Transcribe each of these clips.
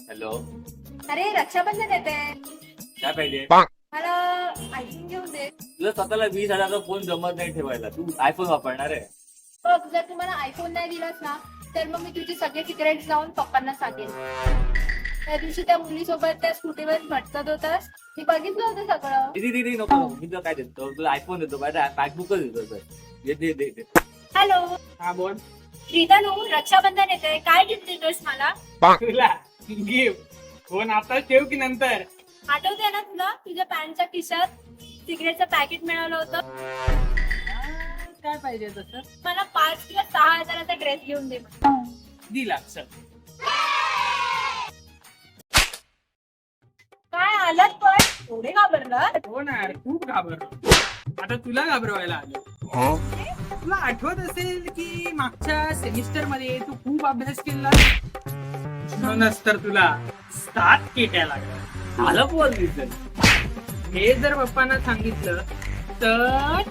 Hello, अरे रक्षाबंधन येते, काय पाहिजे? मला आयफोन घेऊन दे. तुला स्वतःला 20,000चा फोन जमत नाही ठेवायला, तू आयफोन वापरणार आहे? बघ, जर तू मला आयफोन नाही दिलास ना तर मग मी तुझे सगळे सिक्रेट जाऊन पप्पांना सांगेन. त्या दिवशी त्या मुलीसोबत त्या स्कूटीवर भटकत होतास, मी बघितलं होतं सगळं. दीदी नको नको, मी तुला काय देतो, तुला आयफोन देतो, मॅकबुकच देतो सर. दे. हॅलो, हा बोल. प्रीतानू, रक्षाबंधन येते, काय गिफ्ट देतोस मला? तुला गिफ्ट फोन आता ठेव की नंतर. आठवते ना तुला, तुझ्या पॅन्टच्या खिशात सिगरेटचं पॅकेट मिळालं होतं? काय पाहिजे तसं? मला 5 किंवा 6,000चा ड्रेस घेऊन दे. दिला सर. काय आलात पण एवढे घाबरलात? हो ना यार, खूप घाबरलो. आता तुला घाबरवायला आलो. तुला आठवत असेल की मागच्या सेमिस्टर मध्ये तू खूप अभ्यास केला, म्हणूनच तर तुला 7 केट्या लागल्या. आलं फोन दिसेल. हे जर पप्पांना सांगितलं तर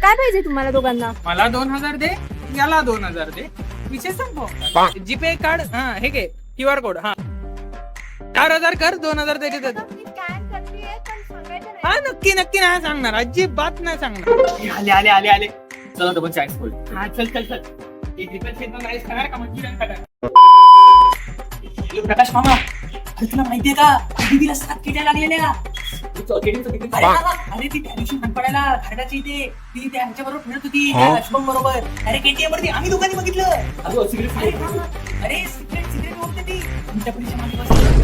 काय पाहिजे तुम्हाला दोघांना? मला 2,000 दे, याला 2,000 दे, विषय संपव. जीपे कार्ड, हा हे घे, QR कोड. हा 4,000 कर, 2,000 त्याच्यात येतात. मी स्कॅन करतेय, पण सांगायचं हा नाही. नक्की नाही सांगणार, अजिबात नाही सांगणार. आले. चला तर पण चाळीस बोल. हा चल. एक दिवस शेतात राईस खाणार का मंचुरियन खाणार? प्रकाश मामा, अरे तुला माहितीये का दीदीला 7 केट्या लागलेल्या. अरे ती त्या दिवशी पडायला घाटाची इथे ती त्या ह्याच्याबरोबर फिरत होती, त्या शुभम बरोबर. अरे केटीएम वरती आम्ही दोघांनी बघितलं. अरे सिगरेट ओढते ती, त्या पुढच्या मागे बसली.